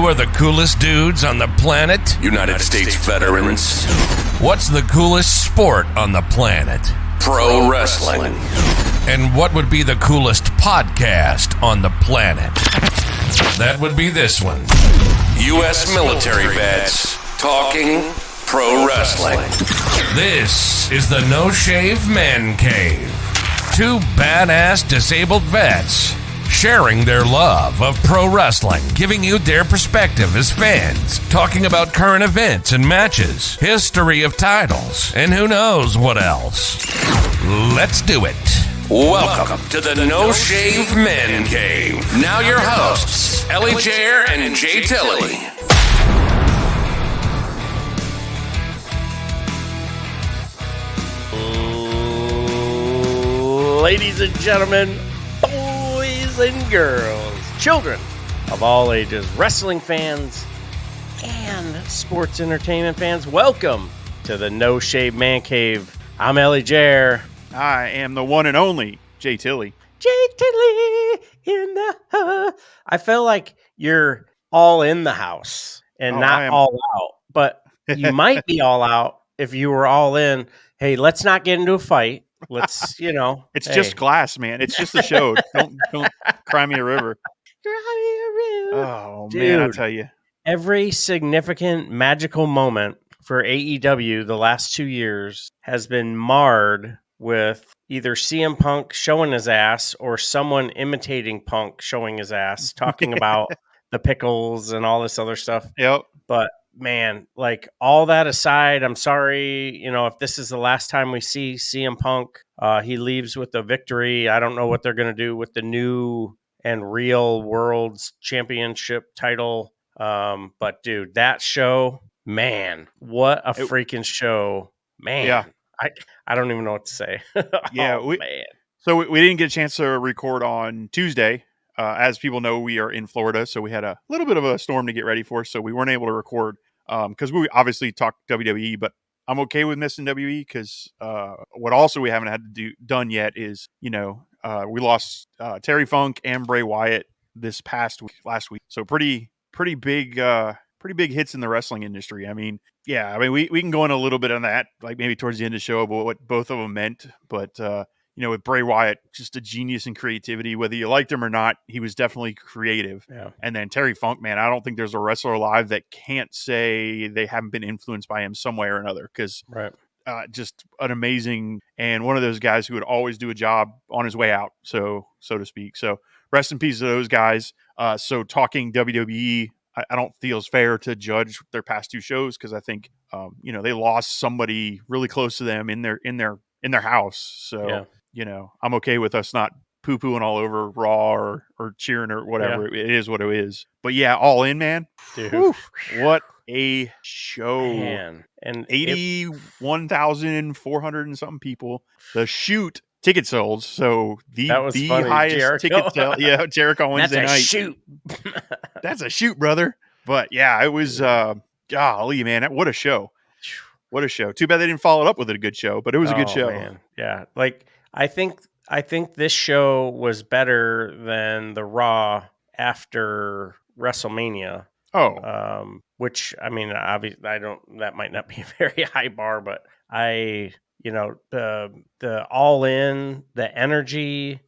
are the coolest dudes on the planet? United States veterans. What's the coolest sport on the planet? Pro wrestling. And what would be the coolest podcast on the planet? That would be this one. U.S. military vets talking pro wrestling. This is the No Shave Man Cave. Two badass disabled vets sharing their love of pro wrestling, giving you their perspective as fans, talking about current events and matches, history of titles, and who knows what else. Let's do it. Welcome to the No Shave Men Cave. Now your hosts, Ellie Jair and Jay Tilley. Ladies and gentlemen, boys and girls, children of all ages, wrestling fans, and sports entertainment fans, welcome to the No Shave Man Cave. I'm Ellie Jair. I am the one and only Jay Tilley. Jay Tilley in the house. I feel like you're all in the house and not all out, but you might be all out if you were all in. Hey, let's not get into a fight. Let's, It's just glass, man. It's just a show. don't cry me a river. Oh, Dude, man, I tell you. Every significant magical moment for AEW the last 2 years has been marred with either CM Punk showing his ass or someone imitating Punk showing his ass, talking about the pickles and all this other stuff. Yep. But man, like all that aside, I'm sorry, if this is the last time we see CM Punk, he leaves with a victory. I don't know what they're going to do with the new and real World's Championship title. But dude, that show, man, what a freaking show, man. Yeah. I don't even know what to say. Yeah. Man. So we didn't get a chance to record on Tuesday. As people know, we are in Florida, so we had a little bit of a storm to get ready for, so we weren't able to record because we obviously talked WWE, but I'm okay with missing WWE because what also we haven't had to done yet is, we lost Terry Funk and Bray Wyatt this last week. So pretty big hits in the wrestling industry. I mean, we can go in a little bit on that, like maybe towards the end of the show, but what both of them meant. But, with Bray Wyatt, just a genius in creativity, whether you liked him or not, he was definitely creative. Yeah. And then Terry Funk, man, I don't think there's a wrestler alive that can't say they haven't been influenced by him some way or another. Because just an amazing, and one of those guys who would always do a job on his way out, so to speak. So rest in peace to those guys. So talking WWE, I don't feel it's fair to judge their past two shows because I think, they lost somebody really close to them in their house. So, I'm okay with us not poo-pooing all over Raw or cheering or whatever. Yeah. It is what it is. But yeah, All In, man. Dude. Whew, what a show. Man. And 81,400 and something people. The shoot ticket sales. So the highest Jericho. ticket sale. Yeah, Jericho Wednesday night. Shoot. That's a shoot, brother. But yeah, it was golly, man. What a show. What a show. Too bad they didn't follow it up with a good show, but it was a good show. Man. Yeah. Like I think this show was better than the Raw after WrestleMania. Which I mean, obviously, that might not be a very high bar, but the All In, the energy,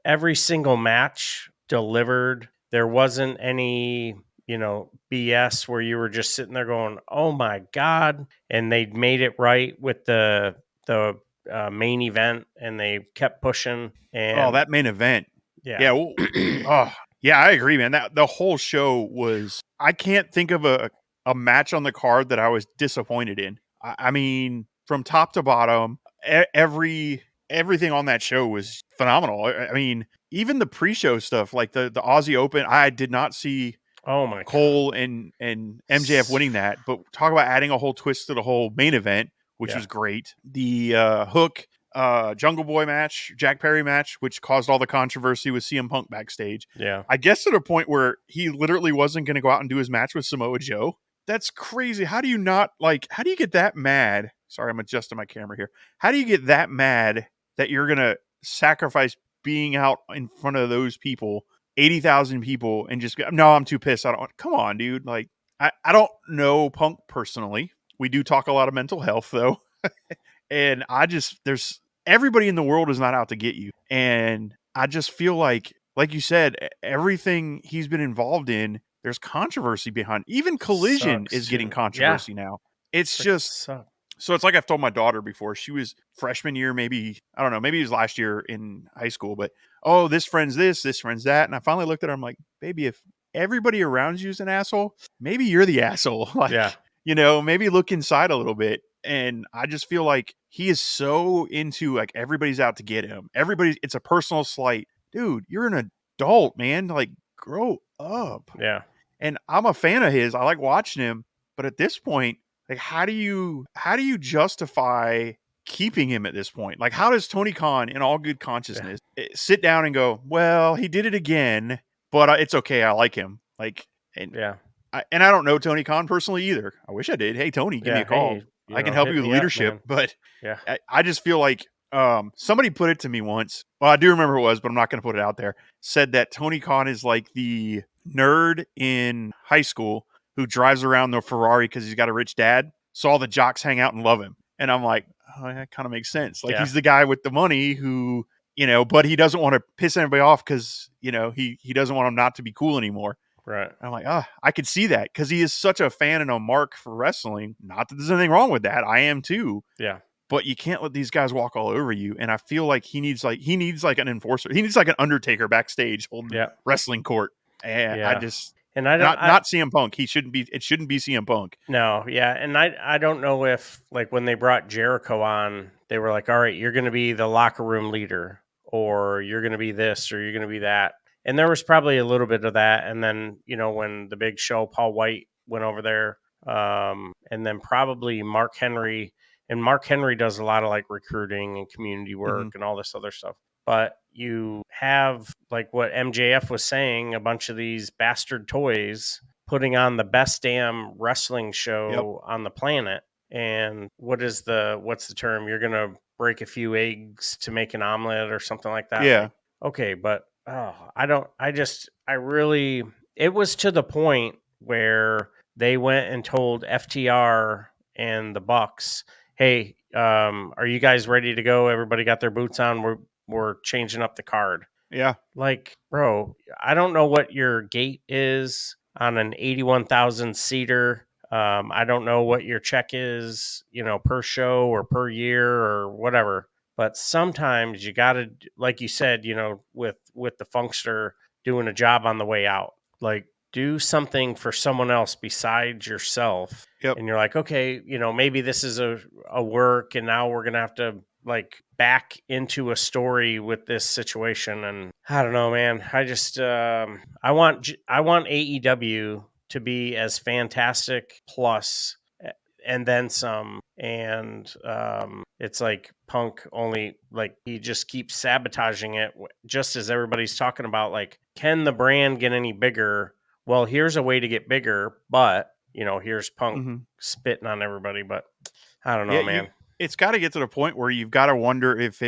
every single match delivered. There wasn't any, BS where you were just sitting there going, "Oh my God!" And they made it right with the main event, and they kept pushing. And that main event, yeah. Yeah, I agree, man. That the whole show was. I can't think of a match on the card that I was disappointed in. I mean, from top to bottom, everything on that show was phenomenal. I mean, even the pre-show stuff, like the Aussie Open, I did not see. Oh my Cole and MJF winning that, but talk about adding a whole twist to the whole main event, which was great. The Hook Jungle Boy match, Jack Perry match, which caused all the controversy with CM Punk backstage. Yeah, I guess to the point where he literally wasn't going to go out and do his match with Samoa Joe. That's crazy. How do you get that mad? Sorry, I'm adjusting my camera here. How do you get that mad that you're going to sacrifice being out in front of those people 80,000 people and just go, no, I'm too pissed. I don't, come on, dude. Like, I don't know Punk personally. We do talk a lot of mental health though. And there's everybody in the world is not out to get you. And I just feel like you said, everything he's been involved in, there's controversy behind. Even Collision Sucks, is getting too. controversy now. It's just, Sucks. so it's like I've told my daughter before. She was freshman year, maybe, I don't know, maybe it was last year in high school, but oh, this friend's this friend's that. And I finally looked at her, I'm like, baby, if everybody around you is an asshole, maybe you're the asshole. Like, Yeah. maybe look inside a little bit. And I just feel like he is so into, like, everybody's out to get him. It's a personal slight. Dude, you're an adult, man. Like, grow up. Yeah. And I'm a fan of his. I like watching him. But at this point, like, how do you justify keeping him at this point? Like, how does Tony Khan, in all good consciousness, sit down and go, well, he did it again, but it's okay. I like him. Like, and Yeah. I don't know Tony Khan personally either. I wish I did. Hey, Tony, give me a call. Hey, I can help hit you with me up, leadership. man. But Yeah. I just feel like somebody put it to me once. Well, I do remember who it was, but I'm not going to put it out there. Said that Tony Khan is like the nerd in high school who drives around the Ferrari because he's got a rich dad. So all the jocks hang out and love him. And I'm like, oh, that kind of makes sense. Like, Yeah. he's the guy with the money who, but he doesn't want to piss anybody off because, he doesn't want him not to be cool anymore. Right. I'm like, I could see that because he is such a fan and a mark for wrestling. Not that there's anything wrong with that. I am too. Yeah. But you can't let these guys walk all over you. And I feel like he needs like an enforcer. He needs like an Undertaker backstage holding wrestling court. And I just, and I don't, not CM Punk. It shouldn't be CM Punk. No. Yeah. And I don't know if, like, when they brought Jericho on, they were like, all right, you're going to be the locker room leader, or you're going to be this, or you're going to be that. And there was probably a little bit of that. And then, when the Big Show, Paul White, went over there, and then probably Mark Henry. And Mark Henry does a lot of, like, recruiting and community work and all this other stuff. But you have, like what MJF was saying, a bunch of these bastard toys putting on the best damn wrestling show on the planet. And what's the term? You're going to break a few eggs to make an omelet or something like that. Yeah. Like, okay. But it was to the point where they went and told FTR and the Bucks, hey, are you guys ready to go? Everybody got their boots on. We're changing up the card. Yeah. Like, bro, I don't know what your gate is on an 81,000 seater. I don't know what your check is, per show or per year or whatever. But sometimes you got to, like you said, with the Funkster doing a job on the way out, like, do something for someone else besides yourself. Yep. And you're like, okay, maybe this is a work, and now we're going to have to, like, back into a story with this situation. And I don't know, man. I just, I want AEW to be as fantastic plus and then some. And it's like Punk only, like, he just keeps sabotaging it, just as everybody's talking about, like, can the brand get any bigger? Well, here's a way to get bigger, but here's Punk spitting on everybody. But I don't know, man. It's got to get to the point where you've got to wonder if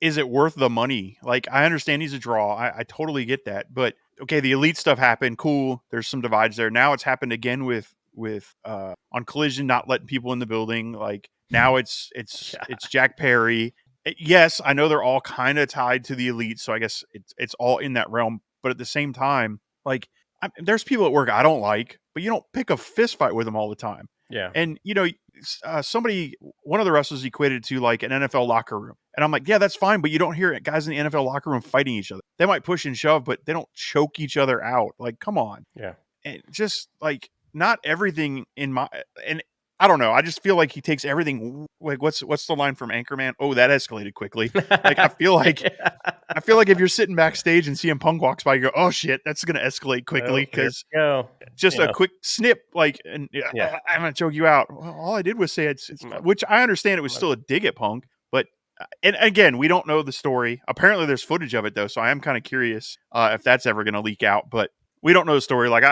is it worth the money? Like, I understand he's a draw. I totally get that. But okay, the elite stuff happened. Cool. There's some divides there. Now it's happened again with on Collision, not letting people in the building. Like, now it's Jack Perry. Yes, I know they're all kind of tied to the elite, so I guess it's all in that realm. But at the same time, like, there's people at work I don't like, but you don't pick a fist fight with them all the time. Yeah. And, one of the wrestlers equated to, like, an NFL locker room. And I'm like, yeah, that's fine. But you don't hear guys in the NFL locker room fighting each other. They might push and shove, but they don't choke each other out. Like, come on. Yeah. And just, like, not everything and I don't know. I just feel like he takes everything. Like, what's the line from Anchorman? Oh, that escalated quickly. Like, I feel like if you're sitting backstage and CM Punk walks by, you go, oh shit, that's going to escalate quickly because just a quick snip, like, and I'm going to choke you out. Well, all I did was say it's which I understand it was still a dig at Punk, but and again, we don't know the story. Apparently, there's footage of it though, so I am kind of curious if that's ever going to leak out. But we don't know the story. Like,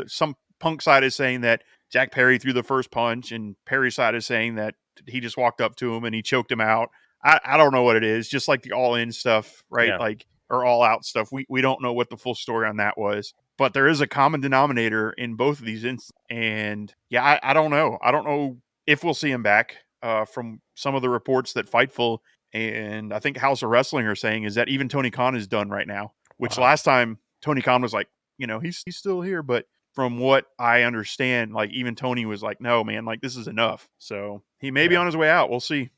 some Punk side is saying that Jack Perry threw the first punch, and Perry's side is saying that he just walked up to him and he choked him out. I don't know what it is, just like the All In stuff, right? Yeah. Like, or All Out stuff. We don't know what the full story on that was, but there is a common denominator in both of these instances. And yeah, I don't know. I don't know if we'll see him back. From some of the reports that Fightful and I think House of Wrestling are saying is that even Tony Khan is done right now. Which last time Tony Khan was like, he's still here, but from what I understand, like even Tony was like, no, man, like this is enough. So he may be on his way out. We'll see.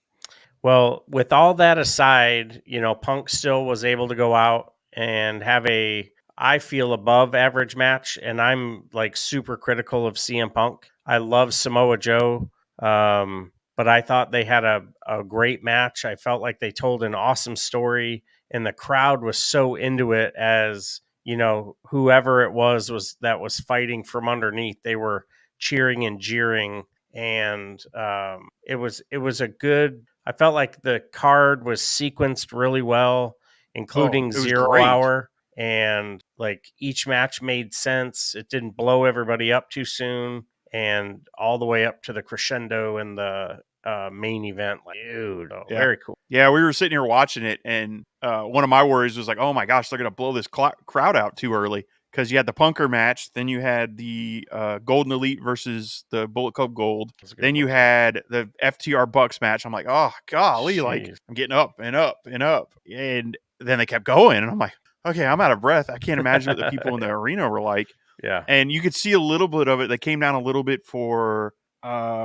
Well, with all that aside, Punk still was able to go out and have I feel, above average match. And I'm like super critical of CM Punk. I love Samoa Joe. But I thought they had a great match. I felt like they told an awesome story, and the crowd was so into it as, whoever it was that was fighting from underneath. They were cheering and jeering, and it was a good. I felt like the card was sequenced really well, including it was 0 great. Hour, and like each match made sense. It didn't blow everybody up too soon, and all the way up to the crescendo in the main event. Like, dude, very cool. Yeah, we were sitting here watching it, and one of my worries was like, oh my gosh, they're going to blow this crowd out too early. Because you had the Punker match, then you had the Golden Elite versus the Bullet Club Gold. Then you had the FTR Bucks match. I'm like, oh, golly, like I'm getting up and up and up. And then they kept going, and I'm like, okay, I'm out of breath. I can't imagine what the people in the arena were like. Yeah. And you could see a little bit of it. They came down a little bit for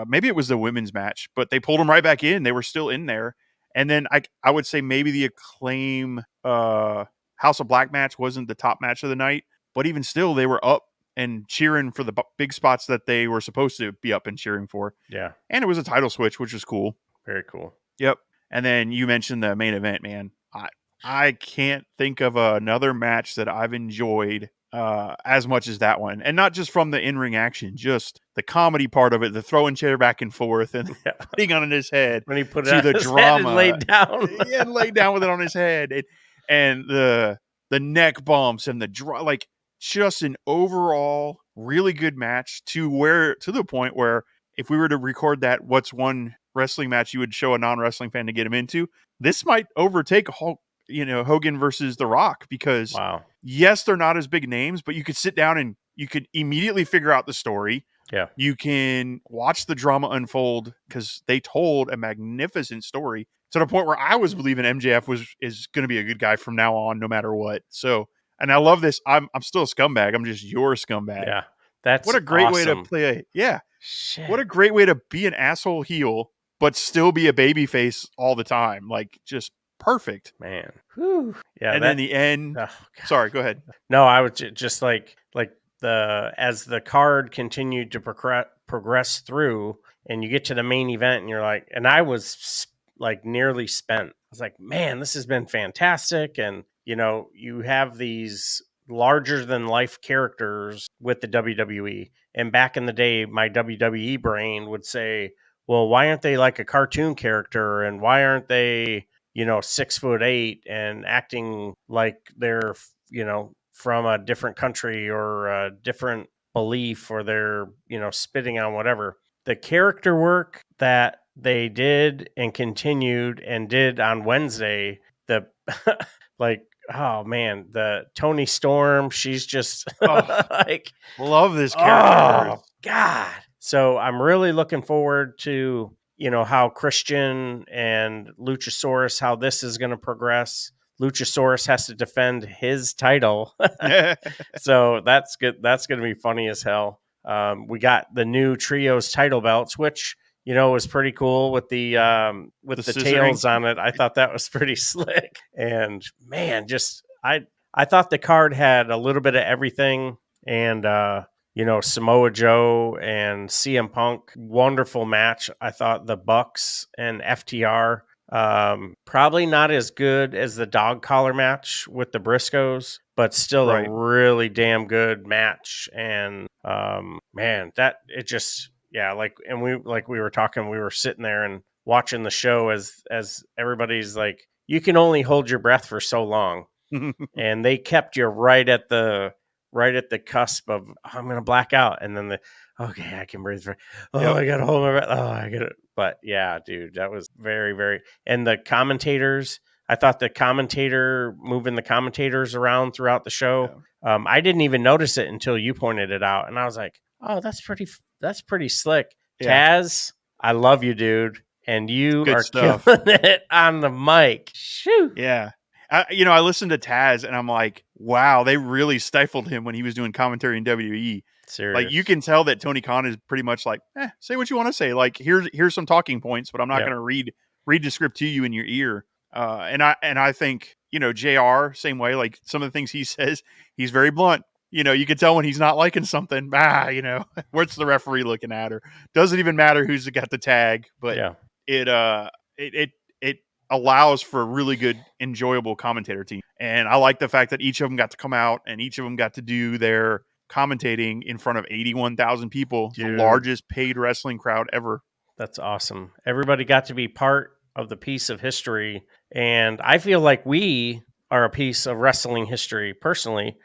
maybe it was the women's match, but they pulled them right back in. They were still in there. And then I would say maybe the Acclaim House of Black match wasn't the top match of the night, but even still, they were up and cheering for the big spots that they were supposed to be up and cheering for. Yeah. And it was a title switch, which was cool. Very cool. Yep. And then you mentioned the main event, man. I can't think of another match that I've enjoyed as much as that one. And not just from the in-ring action, just the comedy part of it, the throwing chair back and forth and putting on his head. When he put it to on the his drama. head and laid down. Yeah, and laid down with it on his head. And the neck bumps and the just an overall really good match to the point where if we were to record that, what's one wrestling match you would show a non-wrestling fan to get him into, this might overtake Hogan versus The Rock, because yes, they're not as big names, but you could sit down and you could immediately figure out the story. Yeah. You can watch the drama unfold because they told a magnificent story to the point where I was believing MJF is going to be a good guy from now on, no matter what. So, and I love this. I'm still a scumbag. I'm just your scumbag. Yeah. That's what a great awesome way to play. Yeah. Shit. What a great way to be an asshole heel, but still be a baby face all the time. Like, just perfect. Man. Whew. Yeah. And then the end. Oh, sorry, go ahead. No, I was just like as the card continued to progress through, and you get to the main event, and you're like, and I was like nearly spent. I was like, man, this has been fantastic. And you have these larger than life characters with the WWE. And back in the day, my WWE brain would say, well, why aren't they like a cartoon character? And why aren't they, 6'8" and acting like they're, from a different country or a different belief, or they're, spitting on whatever. The character work that they did and continued and did on Wednesday, like, oh man, the Tony Storm, she's just like, love this character. Oh God. So I'm really looking forward to, how Christian and Luchasaurus, how this is going to progress. Luchasaurus has to defend his title. So that's good. That's going to be funny as hell. We got the new trios title belts, which, was pretty cool with the tails on it. I thought that was pretty slick. And man, I thought the card had a little bit of everything. And, Samoa Joe and CM Punk, wonderful match. I thought the Bucks and FTR, probably not as good as the dog collar match with the Briscoes, but still a really damn good match. And, man, that it just, we were talking, we were sitting there and watching the show as everybody's like, you can only hold your breath for so long. And they kept you right at the cusp of, I'm going to black out. And then okay, I can breathe. I got to hold my breath. Oh, I got it. But yeah, dude, that was very, very, and the commentators, I thought the commentator moving the commentators around throughout the show, I didn't even notice it until you pointed it out, and I was like, "Oh, that's pretty slick." Yeah. Taz, I love you, dude, and you Good are stuff. killing it on the mic. Shoot. Yeah. I listened to Taz and I'm like, wow, they really stifled him when he was doing commentary in WWE. Like, you Serious. can tell that Tony Khan is pretty much like, say what you want to say. Like, here's some talking points, but I'm not Yep. going to read the script to you in your ear. And I think, JR, same way, like some of the things he says, he's very blunt. You can tell when he's not liking something. What's the referee looking at? Or doesn't even matter who's got the tag, but Yeah. it allows for a really good, enjoyable commentator team. And I like the fact that each of them got to come out and each of them got to do their commentating in front of 81,000 people, Dude. the largest paid wrestling crowd ever. That's awesome. Everybody got to be part of the piece of history. And I feel like we are a piece of wrestling history personally.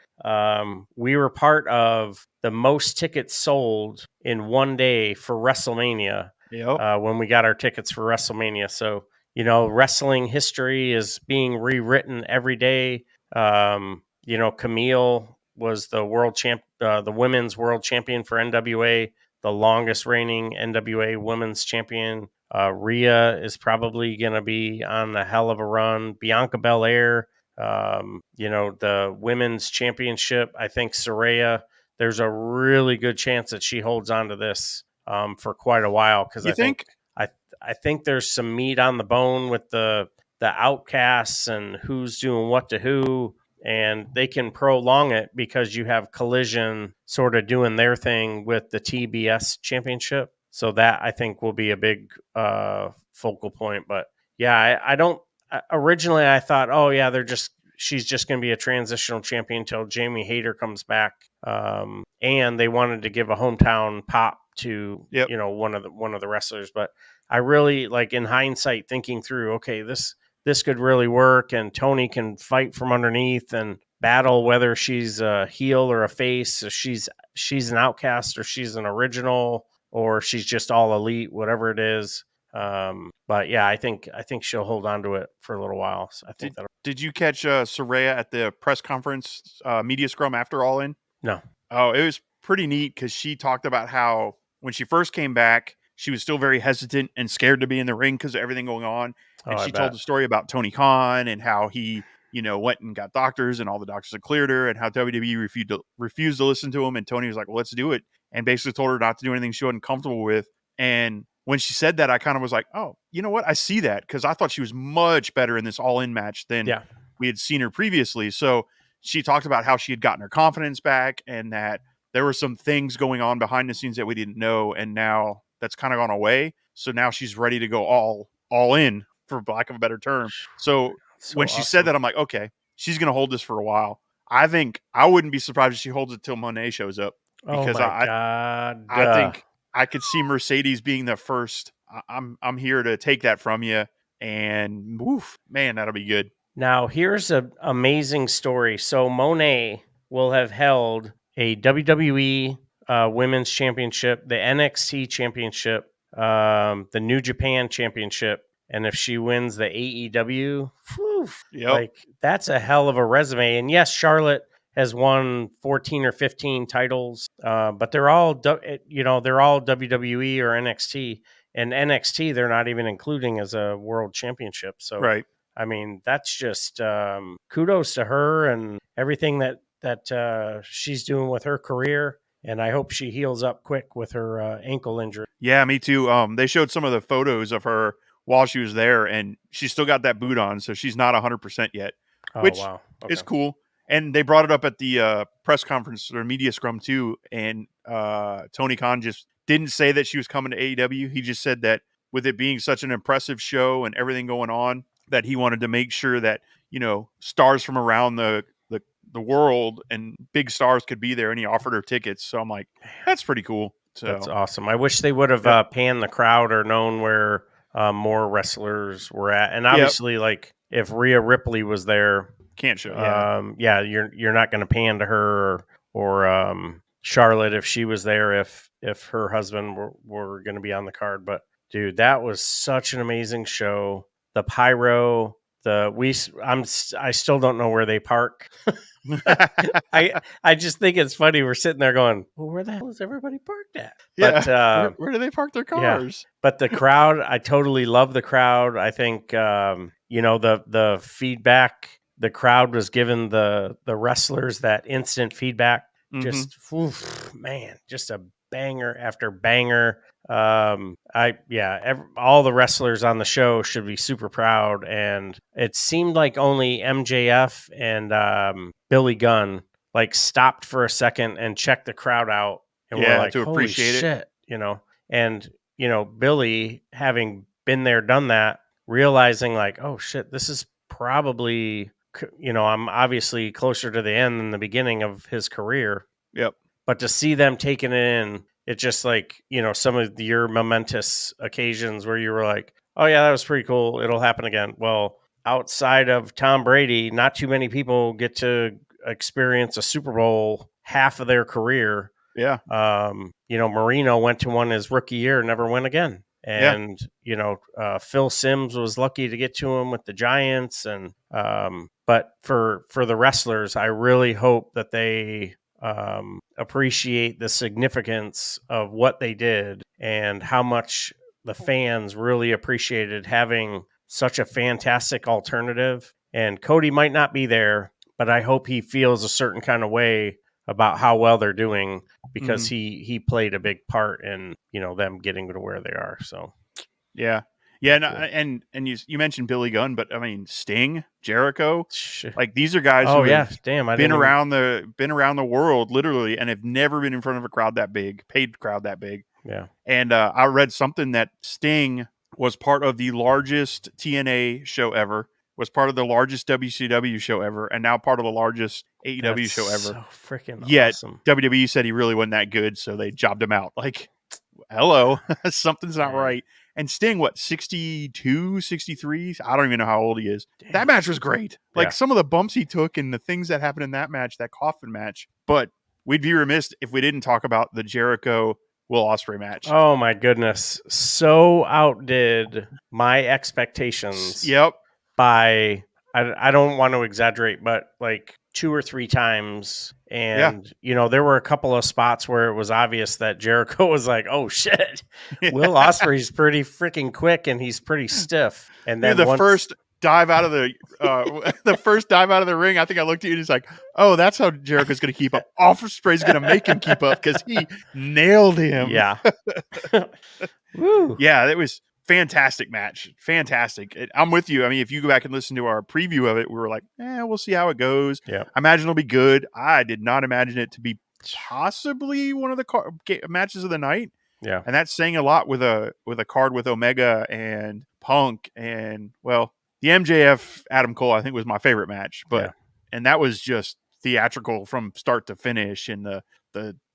We were part of the most tickets sold in one day for WrestleMania Yep. when we got our tickets for WrestleMania. So, wrestling history is being rewritten every day. Camille was the the women's world champion for NWA, the longest reigning NWA women's champion. Rhea is probably going to be on a hell of a run. Bianca Belair, the women's championship. I think Saraya, there's a really good chance that she holds on to this for quite a while because You think? I think there's some meat on the bone with the outcasts and who's doing what to who, and they can prolong it because you have Collision sort of doing their thing with the TBS championship. So that I think will be a big focal point. But yeah, I don't. Originally, I thought, oh yeah, she's just going to be a transitional champion until Jamie Hayter comes back, and they wanted to give a hometown pop to Yep. one of the wrestlers. But I really like in hindsight thinking through, okay, this could really work, and Tony can fight from underneath and battle whether she's a heel or a face, or she's an outcast or she's an original or she's just all elite, whatever it is. But yeah, I think she'll hold on to it for a little while. So I think Did you catch Saraya at the press conference media scrum after All In? No. Oh, it was pretty neat because she talked about how when she first came back, she was still very hesitant and scared to be in the ring because of everything going on. And she told the story about Tony Khan and how he, went and got doctors and all the doctors had cleared her and how WWE refused to listen to him. And Tony was like, well, let's do it. And basically told her not to do anything she wasn't comfortable with. And when she said that, I kind of was like, oh, you know what? I see that because I thought she was much better in this All-In match than we had seen her previously. So she talked about how she had gotten her confidence back and that there were some things going on behind the scenes that we didn't know. And now that's kind of gone away. So now she's ready to go all in, for lack of a better term. So when she said that, I'm like, okay, she's going to hold this for a while. I think I wouldn't be surprised if she holds it till Monet shows up because God. I think I could see Mercedes being the first. I'm here to take that from you, and woof, man, that'll be good. Now here's an amazing story. So Monet will have held a WWE Women's Championship, the NXT Championship, the New Japan Championship, and if she wins the AEW, like that's a hell of a resume. And yes, Charlotte has won 14 or 15 titles, but they're all they're all WWE or NXT, and NXT they're not even including as a world championship. So right. I mean, that's just kudos to her and everything that she's doing with her career. And I hope she heals up quick with her ankle injury. Yeah, me too. They showed some of the photos of her while she was there, and she's still got that boot on, so she's not 100% yet, which is cool. And they brought it up at the press conference or media scrum too, and Tony Khan just didn't say that she was coming to AEW. He just said that with it being such an impressive show and everything going on, that he wanted to make sure that, stars from around the world and big stars could be there, and he offered her tickets. So I'm like, that's pretty cool. So that's awesome. I wish they would have panned the crowd or known where more wrestlers were at. And obviously, like if Rhea Ripley was there, can't show. You're not going to pan to her or Charlotte if she was there, if her husband were going to be on the card. But dude, that was such an amazing show. The pyro, I still don't know where they park. I just think it's funny. We're sitting there going, well, where the hell is everybody parked at? Yeah. But Where do they park their yeah. cars? but the crowd, I totally love the crowd. I think the feedback the crowd was giving the wrestlers, that instant feedback. Mhm. Just man, just a banger after banger. All the wrestlers on the show should be super proud. And it seemed like only MJF and Billy Gunn like stopped for a second and checked the crowd out, and we're Yeah, like, to holy appreciate it. shit, And Billy, having been there, done that, realizing like, oh shit, this is probably, I'm obviously closer to the end than the beginning of his career. Yep. But to see them taking it in, it's just like, some of your momentous occasions where you were like, oh yeah, that was pretty cool. It'll happen again. Well, outside of Tom Brady, not too many people get to experience a Super Bowl half of their career. Yeah. Marino went to one his rookie year, never went again. And, Phil Simms was lucky to get to him with the Giants. And, but for the wrestlers, I really hope that they appreciate the significance of what they did and how much the fans really appreciated having such a fantastic alternative. And Cody might not be there, but I hope he feels a certain kind of way about how well they're doing, because he played a big part in them getting to where they are. So yeah, and you mentioned Billy Gunn, but I mean Sting, Jericho, like these are guys who have been around the world literally and have never been in front of a crowd that big, paid crowd that big. Yeah, and I read something that Sting was part of the largest TNA show ever, was part of the largest WCW show ever, and now part of the largest AEW show ever. So freaking awesome. WWE said he really wasn't that good, so they jobbed him out. Like, hello, something's not right. And Sting, 62, 63? I don't even know how old he is. Damn. That match was great. Like, some of the bumps he took and the things that happened in that match, that coffin match. But we'd be remiss if we didn't talk about the Jericho Will Ospreay match. Oh, my goodness. So outdid my expectations. Yep. By, I don't want to exaggerate, but like 2 or 3 times. And, there were a couple of spots where it was obvious that Jericho was like, oh shit, Will Ospreay's pretty freaking quick and he's pretty stiff. And then first dive out of the first dive out of the ring, I think I looked at you and he's like, oh, that's how Jericho's going to keep up. Ospreay's going to make him keep up because he nailed him. Yeah. Woo. Yeah, it was fantastic match. Fantastic. I'm with you. I mean, if you go back and listen to our preview of it, we were like, we'll see how it goes. Yeah. I imagine it'll be good. I did not imagine it to be possibly one of the matches of the night. Yeah. And that's saying a lot with a card with Omega and Punk, and the MJF Adam Cole, I think, was my favorite match. But and that was just theatrical from start to finish, and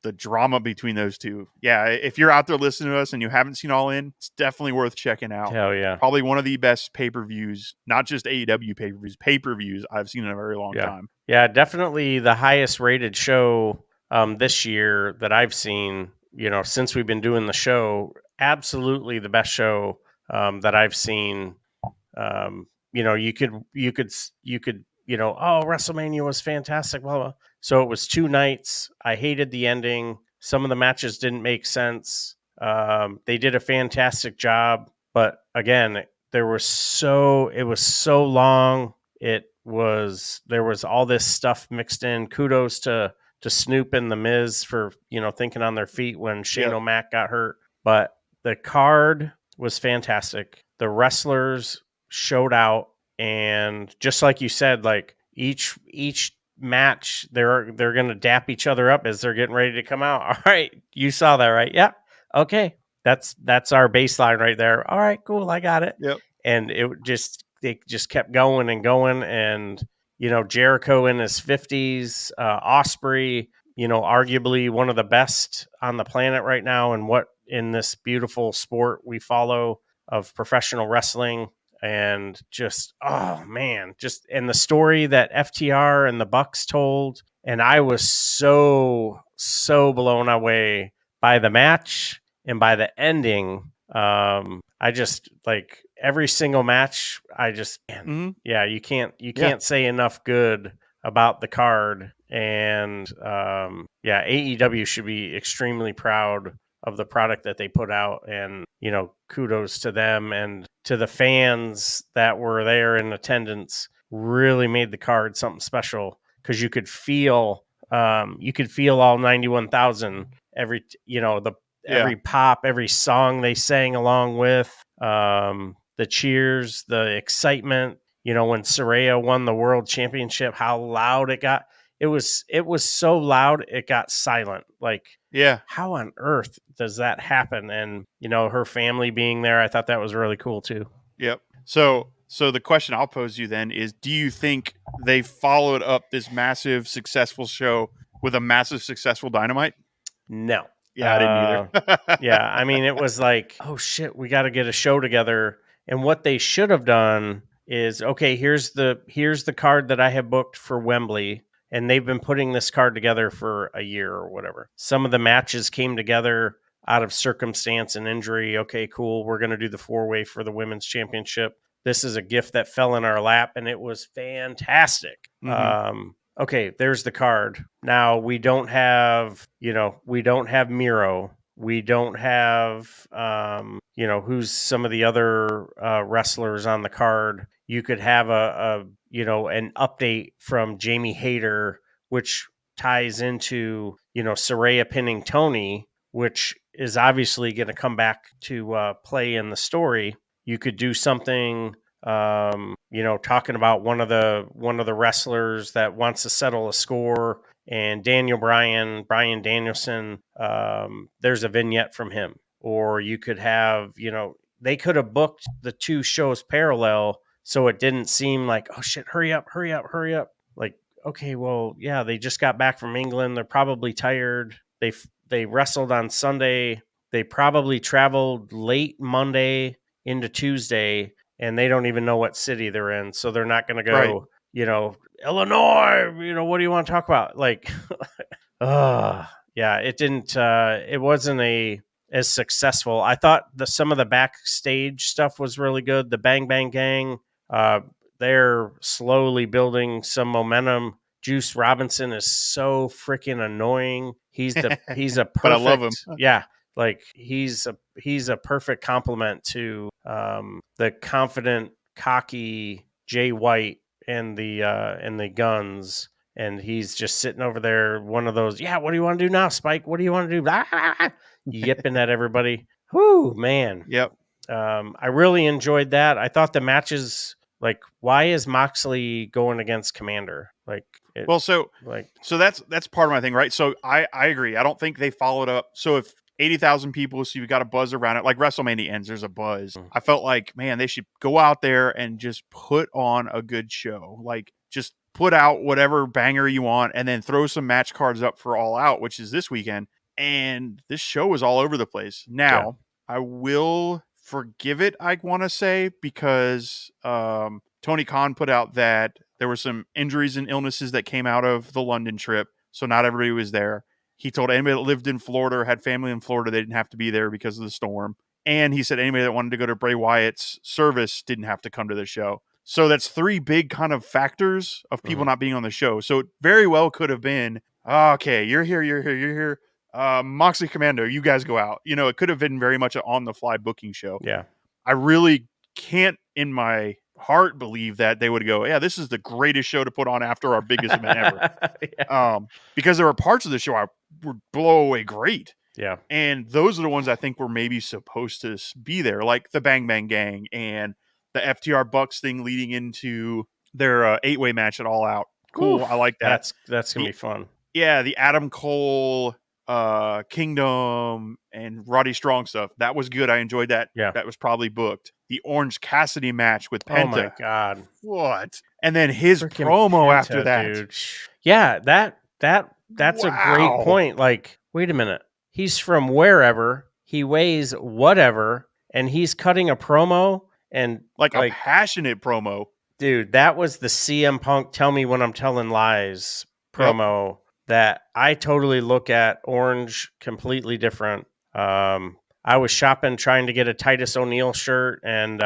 the drama between those two. Yeah, if you're out there listening to us and you haven't seen All In, it's definitely worth checking out. Hell yeah. Probably one of the best pay-per-views, not just AEW pay-per-views I've seen in a very long time. Yeah, definitely the highest rated show this year that I've seen, since we've been doing the show. Absolutely the best show that I've seen. You could WrestleMania was fantastic, blah, blah. So it was 2 nights. I hated the ending. Some of the matches didn't make sense. They did a fantastic job, but again, it was so long. There was all this stuff mixed in. Kudos to Snoop and The Miz for, thinking on their feet when Shane O'Mac got hurt. But the card was fantastic. The wrestlers showed out, and just like you said, like each match, they're going to dap each other up as they're getting ready to come out. All right, you saw that, right? Yeah. Okay. That's our baseline right there. All right, cool. I got it. Yep. And they just kept going and going. And, Jericho in his 50s, Ospreay, arguably one of the best on the planet right now, and what in this beautiful sport we follow of professional wrestling. And just, oh man, and the story that FTR and the Bucks told. And I was so blown away by the match and by the ending. I just every single match, I just, man, Mhm. yeah, you can't say enough good about the card. And yeah, AEW should be extremely proud of the product that they put out, and kudos to them and to the fans that were there in attendance. Really made the card something special, because you could feel all 91,000 every Yeah. every pop, every song they sang along with, the cheers, the excitement. When Saraya won the world championship, how loud it got. It was so loud it got silent. Like, Yeah. how on earth does that happen? And her family being there, I thought that was really cool too. Yep. So the question I'll pose you then is, do you think they followed up this massive successful show with a massive successful Dynamite? No. Yeah, I didn't either. Yeah, I mean, it was like, oh shit, we got to get a show together. And what they should have done is, okay, here's the card that I have booked for Wembley, and they've been putting this card together for a year or whatever. Some of the matches came together out of circumstance and injury. Okay, cool. We're going to do the 4-way for the women's championship. This is a gift that fell in our lap, and it was fantastic. Okay, there's the card. Now we don't have Miro. We don't have, who's some of the other wrestlers on the card. You could have an update from Jamie Hayter, which ties into, Saraya pinning Tony, which is obviously going to come back to play in the story. You could do something, talking about one of the wrestlers that wants to settle a score, and Brian Danielson. There's a vignette from him. Or you could have, they could have booked the two shows parallel, so it didn't seem like, oh shit, hurry up. Like, okay, well, yeah, they just got back from England. They're probably tired. They wrestled on Sunday. They probably traveled late Monday into Tuesday, and they don't even know what city they're in. So they're not going to go, Illinois, what do you want to talk about? Like, yeah, it didn't, it wasn't as successful. I thought some of the backstage stuff was really good. The Bang Bang Gang, they're slowly building some momentum. Juice Robinson is so freaking annoying. He's a perfect, But I love him. Yeah. Like, he's a perfect complement to the confident, cocky Jay White and the Guns, and he's just sitting over there, one of those. Yeah, what do you want to do now, Spike? What do you want to do? Yipping at everybody. Whoo, man. Yep. I really enjoyed that. I thought the matches, like, why is Moxley going against Commander? Like, so that's part of my thing, right? So I agree. I don't think they followed up. So if 80,000 people, so you've got a buzz around it, like WrestleMania ends, there's a buzz. I felt like, man, they should go out there and just put on a good show. Like, just put out whatever banger you want, and then throw some match cards up for All Out, which is this weekend. And this show was all over the place. Now, I will forgive it, I want to say, because Tony Khan put out that there were some injuries and illnesses that came out of the London trip, so not everybody was there. He told anybody that lived in Florida or had family in Florida, they didn't have to be there because of the storm. And he said anybody that wanted to go to Bray Wyatt's service didn't have to come to the show. So that's 3 big kind of factors of people not being on the show. So it very well could have been, okay, you're here. Moxley, Commando, you guys go out. It could have been very much an on-the-fly booking show. Yeah. I really can't in my heart believe that they would go, yeah, this is the greatest show to put on after our biggest event ever. Yeah. Because there were parts of the show were blow away great. Yeah. And those are the ones I think were maybe supposed to be there, like the Bang Bang Gang and the FTR Bucks thing leading into their 8-way match at All Out. Cool. I like that. That's going to be fun. Yeah. The Adam Cole, Kingdom and Roddy Strong stuff. That was good. I enjoyed that. Yeah. That was probably booked. The Orange Cassidy match with Penta. Oh my God. What? And then his Freaking promo Penta, after that. Dude. Yeah, that's a great point. Like, wait a minute. He's from wherever. He weighs whatever, and he's cutting a promo, and like a passionate promo. Dude, that was the CM Punk "Tell Me When I'm Telling Lies" promo that I totally look at. Orange completely different. I was shopping trying to get a Titus O'Neil shirt, and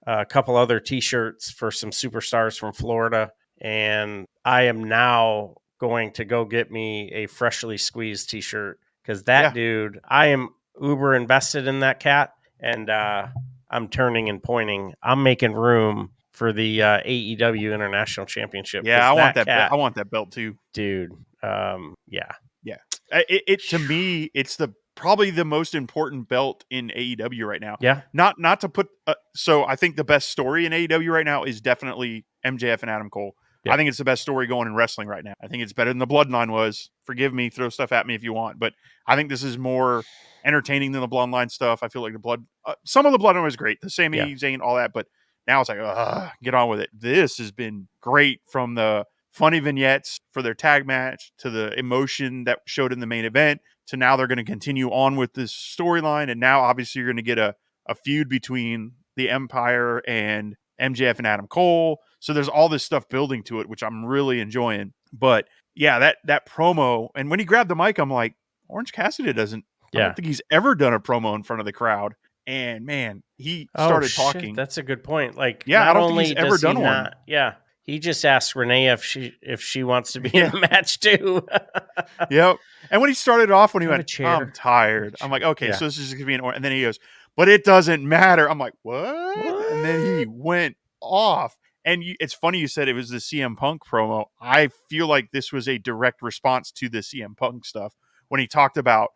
a couple other T-shirts for some superstars from Florida, and I am now going to go get me a Freshly Squeezed T-shirt because that Yeah. dude, I am uber invested in that cat, and I'm turning and pointing. I'm making room for the AEW International Championship. Yeah, 'Cause I want that. cat, I want that belt too. dude. Yeah, Yeah, it to me, it's probably the most important belt in AEW right now. yeah, Not to put. So I think the best story in AEW right now is definitely MJF and Adam Cole. Yeah. I think it's the best story going in wrestling right now. I think it's better than the Bloodline was. Forgive me, throw stuff at me if you want, but I think this is more entertaining than the Bloodline stuff. I feel like some of the Bloodline was great, the Sami Zayn, all that, but now it's like, get on with it. This has been great, from the funny vignettes for their tag match to the emotion that showed in the main event to now they're going to continue on with this storyline. And now obviously you're going to get a feud between the Empire and MJF and Adam Cole. So there's all this stuff building to it, which I'm really enjoying. But yeah, that promo, and when he grabbed the mic, I'm like, Orange Cassidy I don't think he's ever done a promo in front of the crowd. And man, he started talking. That's a good point. Like, yeah, I don't think he's ever done one. Yeah. He just asked Renee if she wants to be in the match too. Yep. And when he started off, when he went, chair. I'm tired. I'm like, okay, so this is going to be an, and then he goes, but it doesn't matter. I'm like, what? And then he went off. And it's funny you said it was the CM Punk promo. I feel like this was a direct response to the CM Punk stuff when he talked about,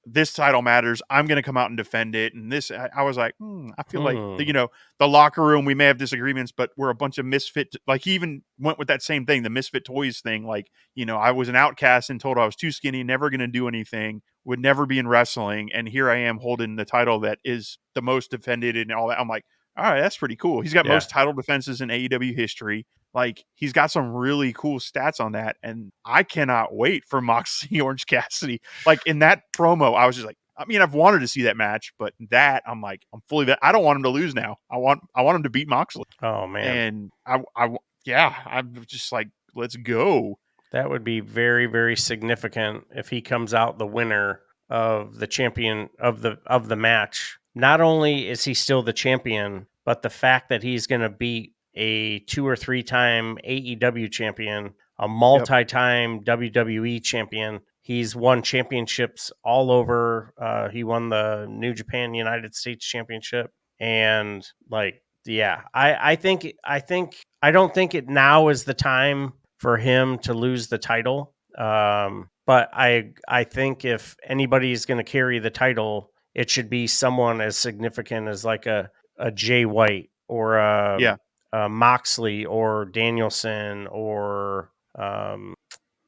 this title matters. I'm going to come out and defend it. And this, I was like, I feel like, the locker room, we may have disagreements, but we're a bunch of misfit. Like, he even went with that same thing, the misfit toys thing. Like, I was an outcast and told I was too skinny, never going to do anything, would never be in wrestling. And here I am holding the title that is the most defended and all that. I'm like, all right, that's pretty cool. He's got most title defenses in AEW history. Like, he's got some really cool stats on that. And I cannot wait for Moxley Orange Cassidy. Like, in that promo, I was just like, I've wanted to see that match, but I'm like, I'm fully, I don't want him to lose now. I want him to beat Moxley. Oh man. And I'm just like, let's go. That would be very, very significant if he comes out the winner of the champion of the match. Not only is he still the champion, but the fact that he's going to beat a 2 or 3 time AEW champion, a multi-time WWE champion. He's won championships all over. He won the New Japan United States Championship. And I don't think it now is the time for him to lose the title. But I think if anybody is going to carry the title, it should be someone as significant as like a Jay White or a Moxley or Danielson or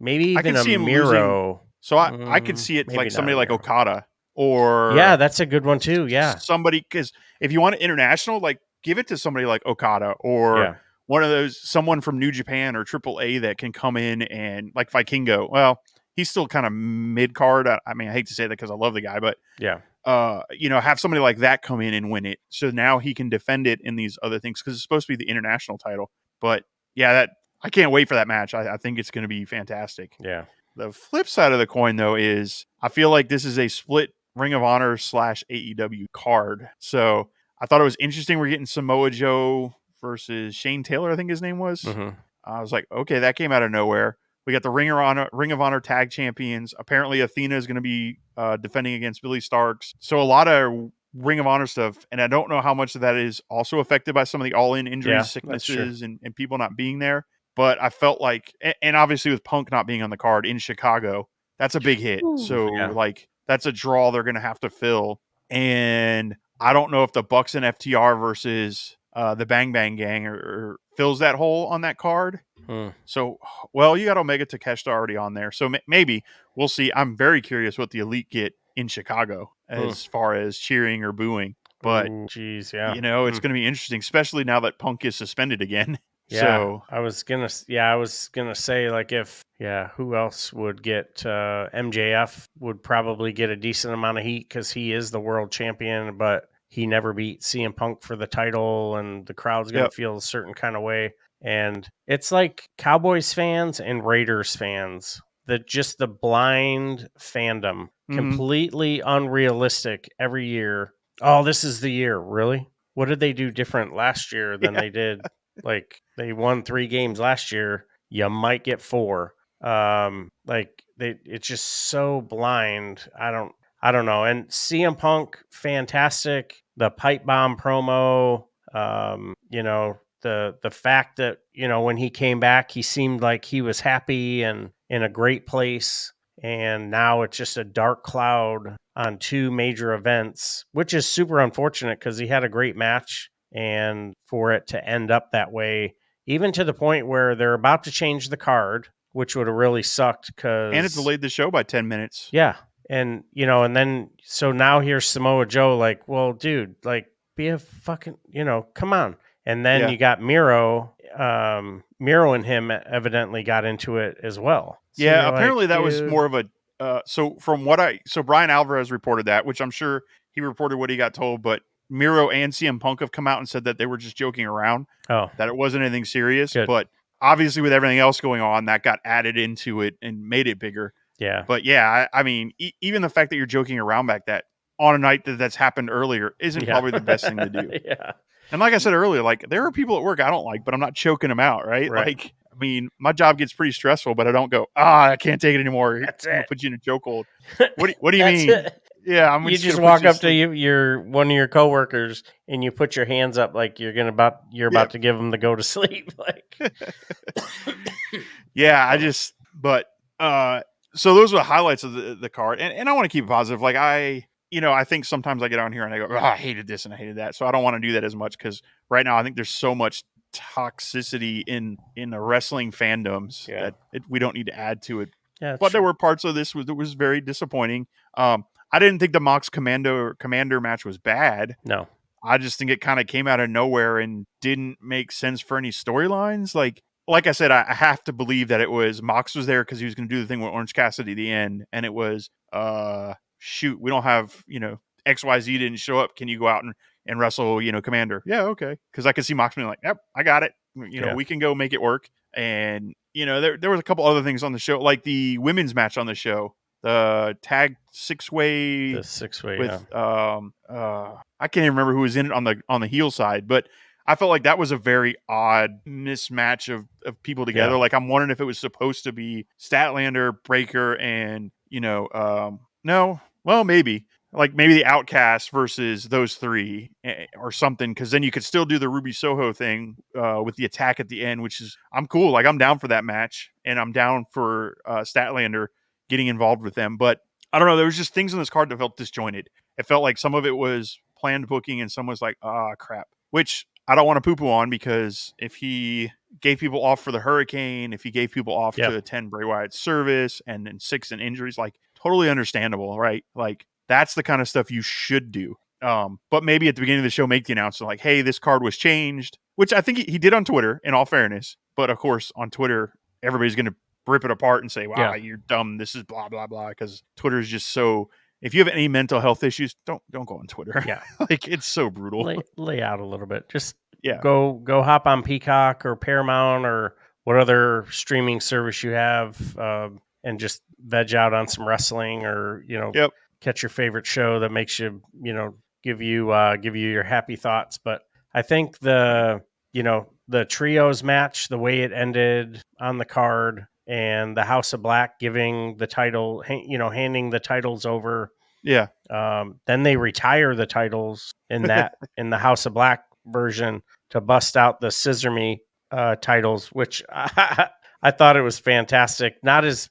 maybe even a Miro. So I could see it like somebody like Okada or that's a good one too. Yeah, somebody, because if you want it international, like give it to somebody like Okada or one of those, someone from New Japan or AAA that can come in and like Vikingo. Well, he's still kind of mid card. I hate to say that because I love the guy, but have somebody like that come in and win it. So now he can defend it in these other things because it's supposed to be the international title. But I can't wait for that match. I think it's going to be fantastic. Yeah. The flip side of the coin, though, is I feel like this is a split Ring of Honor / AEW card. So I thought it was interesting. We're getting Samoa Joe versus Shane Taylor, I think his name was. Mm-hmm. I was like, okay, that came out of nowhere. We got the Ring of Honor tag champions. Apparently, Athena is going to be defending against Billy Starks. So a lot of Ring of Honor stuff. And I don't know how much of that is also affected by some of the all-in injuries, sicknesses, and people not being there. But I felt like, and obviously with Punk not being on the card in Chicago, that's a big hit. So that's a draw they're going to have to fill. And I don't know if the Bucks and FTR versus the Bang Bang Gang or fills that hole on that card. So, well, you got Omega Takeshita already on there. So maybe we'll see. I'm very curious what the Elite get in Chicago as far as cheering or booing. But, it's going to be interesting, especially now that Punk is suspended again. Yeah, so I was gonna say like who else would get MJF would probably get a decent amount of heat because he is the world champion, but he never beat CM Punk for the title, and the crowd's gonna feel a certain kind of way. And it's like Cowboys fans and Raiders fans, the blind fandom, completely unrealistic every year. Oh, this is the year, really? what did they do different last year than they did? Like they won 3 games last year. You might get 4. It's just so blind. I don't know. And CM Punk, fantastic. The pipe bomb promo. The fact that when he came back, he seemed like he was happy and in a great place. And now it's just a dark cloud on 2 major events, which is super unfortunate because he had a great match, and for it to end up that way, even to the point where they're about to change the card, which would have really sucked because And it delayed the show by 10 minutes. Yeah. And and then so now here's Samoa Joe, like, well, dude, like, be a fucking, come on. And then you got Miro. Miro and him evidently got into it as well. So yeah, apparently like, that was more of a so Brian Alvarez reported that, which I'm sure he reported what he got told, but Miro and CM Punk have come out and said that they were just joking around, that it wasn't anything serious. Good. But obviously with everything else going on, that got added into it and made it bigger. Yeah. But yeah, I mean, even the fact that you're joking around back that on a night that's happened earlier isn't probably the best thing to do. Yeah. And like I said earlier, like there are people at work I don't like, but I'm not choking them out, right? Like, I mean, my job gets pretty stressful, but I don't go, I can't take it anymore. That's I'm gonna it. put you in a chokehold. What do you mean? It. Yeah, you just walk up to your one of your coworkers and you put your hands up like you're about to give them the go to sleep. Like, yeah, so those were the highlights of the card, and I want to keep it positive. Like I think sometimes I get on here and I go, I hated this and I hated that, so I don't want to do that as much because right now I think there's so much toxicity in the wrestling fandoms that we don't need to add to it. Yeah, but there were parts of this that was very disappointing. I didn't think the Mox Commander match was bad. No. I just think it kind of came out of nowhere and didn't make sense for any storylines. Like I said, I have to believe that it was Mox was there because he was going to do the thing with Orange Cassidy at the end, and it was shoot, we don't have XYZ didn't show up. Can you go out and wrestle Commander? Yeah, okay. Because I could see Mox being like, yep, I got it. We can go make it work. And there was a couple other things on the show, like the women's match on the show. The tag six-way with I can't even remember who was in it on the heel side, but I felt like that was a very odd mismatch of people together. Yeah. Like I'm wondering if it was supposed to be Statlander, Breaker, and no, well maybe the Outcast versus those 3 or something, because then you could still do the Ruby Soho thing with the attack at the end, which is I'm cool. Like I'm down for that match, and I'm down for Statlander getting involved with them. But I don't know, there was just things in this card that felt disjointed. It felt like some of it was planned booking and some was like, crap, which I don't want to poo-poo on, because if he gave people off for the Hurricane, if he gave people off to attend Bray Wyatt's service and then 6 in injuries, like totally understandable, right? Like that's the kind of stuff you should do. But maybe at the beginning of the show, make the announcement like, hey, this card was changed, which I think he did on Twitter, in all fairness. But of course, on Twitter, everybody's going to rip it apart and say, wow, you're dumb. This is blah, blah, blah. Because Twitter is just so, if you have any mental health issues, don't go on Twitter. Yeah. Like it's so brutal. Lay out a little bit. Just go hop on Peacock or Paramount or what other streaming service you have, and just veg out on some wrestling, or, catch your favorite show that makes you, give you your happy thoughts. But I think the trios match, the way it ended on the card, and the House of Black giving the title, handing the titles over. Yeah. Then they retire the titles in the House of Black version to bust out the Scissor Me titles, which I thought it was fantastic. Not as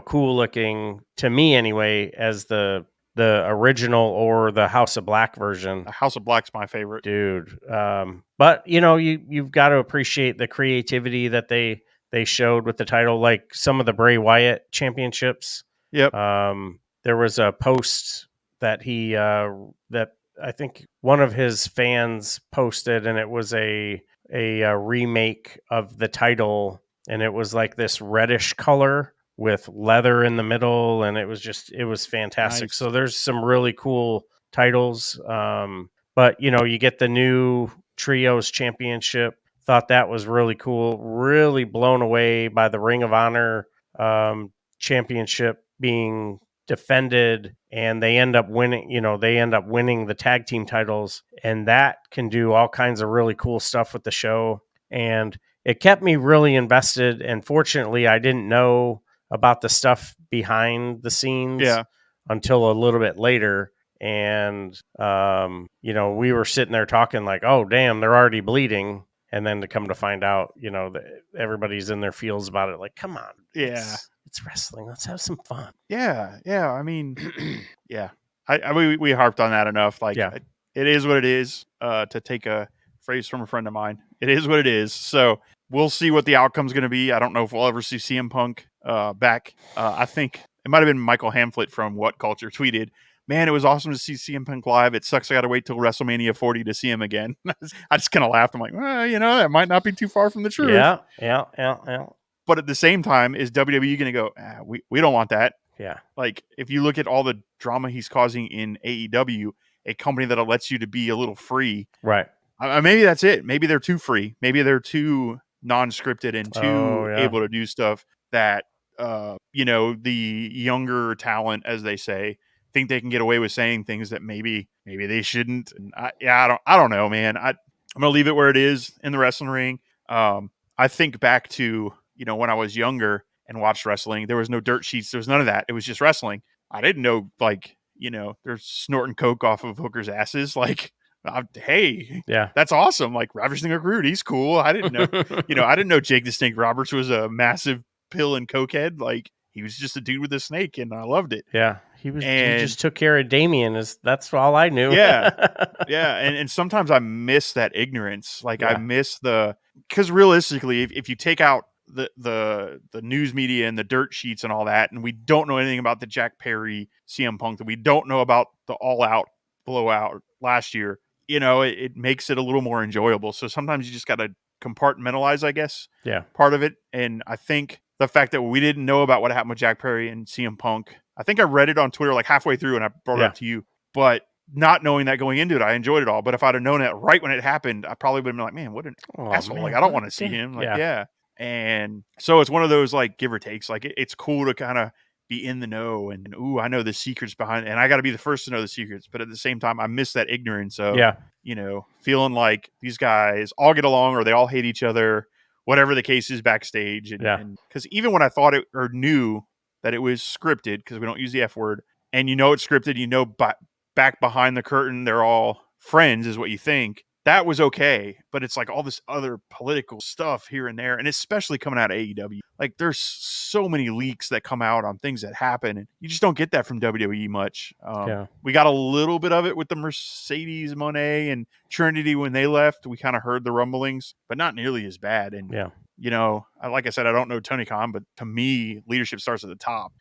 cool looking to me anyway as the original or the House of Black version. The House of Black's my favorite, dude. But you've got to appreciate the creativity that they showed with the title, like some of the Bray Wyatt championships. Yep. There was a post that that I think one of his fans posted, and it was a remake of the title, and it was like this reddish color with leather in the middle, and it was fantastic. Nice. So there's some really cool titles. But you get the new Trios Championship. Thought that was really cool. Really blown away by the Ring of Honor Championship being defended, and they end up winning. They end up winning the tag team titles, and that can do all kinds of really cool stuff with the show. And it kept me really invested. And fortunately, I didn't know about the stuff behind the scenes Yeah. until a little bit later. And we were sitting there talking like, oh damn, they're already bleeding. And then to come to find out, that everybody's in their feels about it. Like, come on. Yeah. It's wrestling. Let's have some fun. Yeah. I mean, yeah. We harped on that enough. Like, Yeah. it is what it is. To take a phrase from a friend of mine, it is what it is. So we'll see what the outcome's going to be. I don't know if we'll ever see CM Punk back. I think it might have been Michael Hamflet from What Culture tweeted, "Man, it was awesome to see CM Punk live. It sucks I got to wait till WrestleMania 40 to see him again." I just kind of laughed. I'm like, well, that might not be too far from the truth. Yeah. But at the same time, is WWE going to go, we don't want that? Yeah. Like, if you look at all the drama he's causing in AEW, a company that lets you to be a little free. Right. Maybe that's it. Maybe they're too free. Maybe they're too non-scripted and too able to do stuff that, the younger talent, as they say, think they can get away with saying things that maybe they shouldn't. And I don't know, man. I'm going to leave it where it is in the wrestling ring. I think back to, when I was younger and watched wrestling, there was no dirt sheets. There was none of that. It was just wrestling. I didn't know, like, they're snorting coke off of hookers' asses. Like, hey, yeah, that's awesome. Like, Ravishing Recruit, he's cool. I didn't know, I didn't know Jake the Snake Roberts was a massive pill and cokehead. Like, he was just a dude with a snake, and I loved it. Yeah, he just took care of Damien. That's all I knew. Yeah, and sometimes I miss that ignorance. Like, I miss because realistically, if you take out the news media and the dirt sheets and all that, and we don't know anything about the Jack Perry CM Punk, that we don't know about the All Out blowout last year, it makes it a little more enjoyable. So sometimes you just got to compartmentalize, I guess, part of it. And I think the fact that we didn't know about what happened with Jack Perry and CM Punk, I think I read it on Twitter like halfway through and I brought it up to you, but not knowing that going into it, I enjoyed it all. But if I'd have known that right when it happened, I probably would have been like, man, what an asshole. Man, like, I don't want to see him. Like, And so it's one of those, like, give or takes. Like, it's cool to kind of be in the know and, I know the secrets behind it, and I got to be the first to know the secrets. But at the same time, I miss that ignorance of, feeling like these guys all get along or they all hate each other, whatever the case is backstage. And because even when I thought it or knew that it was scripted, because we don't use the F word, and it's scripted, back behind the curtain, they're all friends is what you think. That was okay, but it's like all this other political stuff here and there, and especially coming out of AEW. Like, there's so many leaks that come out on things that happen, and you just don't get that from WWE much. We got a little bit of it with the Mercedes Moné and Trinity when they left. We kind of heard the rumblings, but not nearly as bad. And like I said, I don't know Tony Khan, but to me, leadership starts at the top.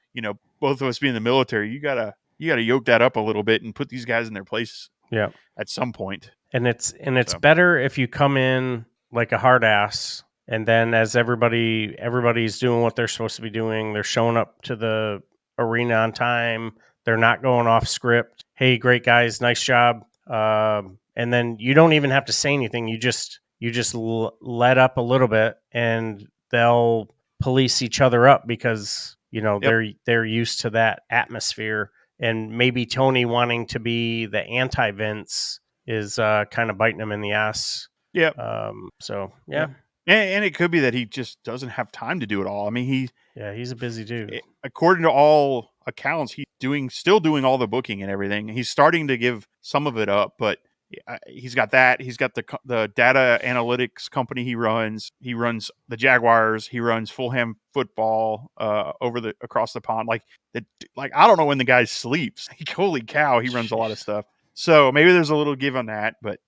Both of us being in the military, you gotta yoke that up a little bit and put these guys in their place. Yeah, at some point. And it's better if you come in like a hard ass, and then as everybody's doing what they're supposed to be doing, they're showing up to the arena on time, they're not going off script. Hey, great guys, nice job. And then you don't even have to say anything. You just let up a little bit, and they'll police each other up because they're used to that atmosphere. And maybe Tony wanting to be the anti-Vince is kind of biting him in the ass. Yeah. And it could be that he just doesn't have time to do it all. I mean, he's a busy dude. According to all accounts, he's still doing all the booking and everything. He's starting to give some of it up, but he's got that. He's got the data analytics company he runs. He runs the Jaguars. He runs Fulham football across the pond. Like I don't know when the guy sleeps. Like, holy cow, he runs a lot of stuff. So maybe there's a little give on that, but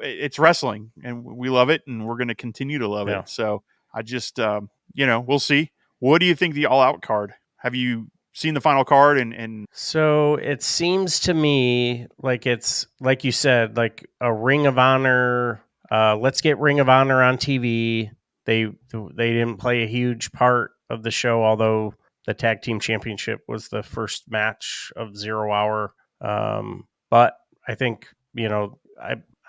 it's wrestling and we love it and we're going to continue to love it. So I just, we'll see. What do you think the All Out card? Have you seen the final card? And so it seems to me like it's, like you said, like a Ring of Honor. Let's get Ring of Honor on TV. They didn't play a huge part of the show, although the Tag Team Championship was the first match of 0 Hour. But I think,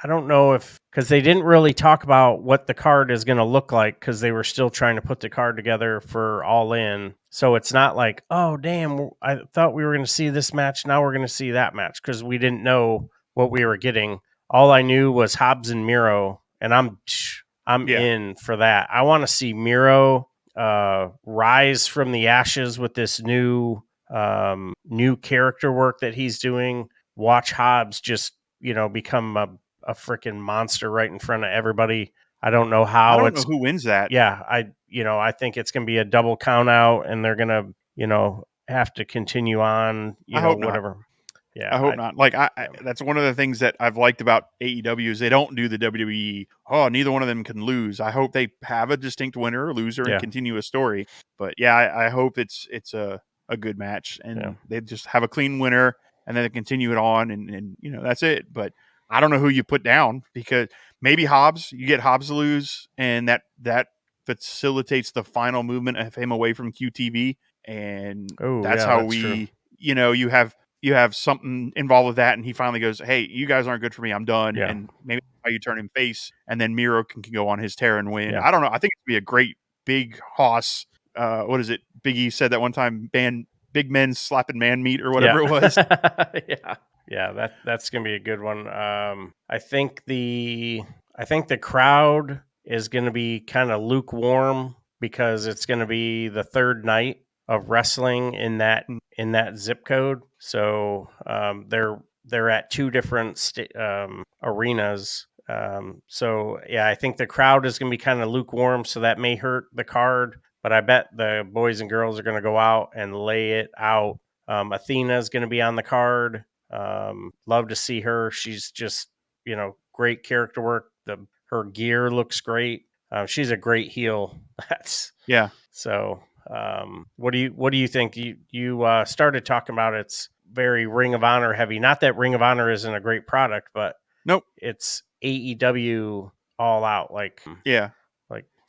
I don't know if, because they didn't really talk about what the card is going to look like, because they were still trying to put the card together for All In. So it's not like, oh damn, I thought we were going to see this match, now we're going to see that match, because we didn't know what we were getting. All I knew was Hobbs and Miro, and I'm Yeah. in for that. I want to see Miro rise from the ashes with this new character work that he's doing. Watch Hobbs just become a freaking monster right in front of everybody. I don't know how I don't know who wins that. Yeah, I think it's going to be a double count out, and they're going to have to continue on, I hope not. whatever. Yeah, I hope not. Like I that's one of the things that I've liked about AEW is they don't do the WWE. Oh, neither one of them can lose. I hope they have a distinct winner or loser and continue a story. But yeah, I hope it's a good match and they just have a clean winner and then they continue it on and that's it. But I don't know who you put down because maybe Hobbs. You get Hobbs to lose and that facilitates the final movement of him away from QTV and that's how we. True. You have something involved with that, and he finally goes, "Hey, you guys aren't good for me. I'm done." Yeah. And maybe how you turn him face, and then Miro can go on his tear and win. Yeah. I don't know. I think it'd be a great big hoss. What is it? Big E said that one time. Big men slapping man meat or whatever it was. Yeah. That's gonna be a good one. I think the crowd is gonna be kind of lukewarm because it's gonna be the third night of wrestling in that zip code. So they're at two different arenas. So yeah, I think the crowd is going to be kind of lukewarm, so that may hurt the card. But I bet the boys and girls are going to go out and lay it out. Athena is going to be on the card. Love to see her. She's just great character work. Her gear looks great. She's a great heel. So. What do you think? You started talking about it's very Ring of Honor heavy. Not that Ring of Honor isn't a great product, but nope, it's AEW all out.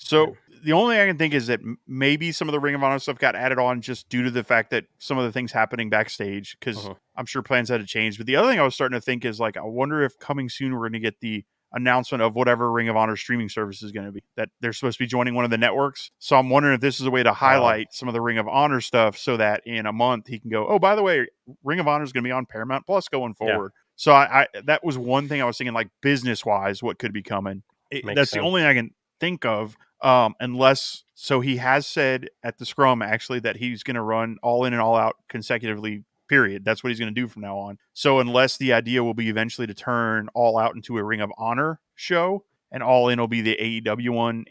So the only thing I can think is that maybe some of the Ring of Honor stuff got added on just due to the fact that some of the things happening backstage because I'm sure plans had to change. But the other thing I was starting to think is I wonder if coming soon we're going to get the announcement of whatever Ring of Honor streaming service is going to be, that they're supposed to be joining one of the networks. So I'm wondering if this is a way to highlight some of the Ring of Honor stuff so that in a month he can go, oh, by the way, Ring of Honor is going to be on Paramount Plus going forward. So I that was one thing I was thinking, business wise, what could be coming. That's the only thing I can think of. Unless, so he has said at the scrum actually that he's going to run All In and All Out consecutively, period. That's what he's going to do from now on. So unless the idea will be eventually to turn All Out into a Ring of Honor show and All In will be the AEW one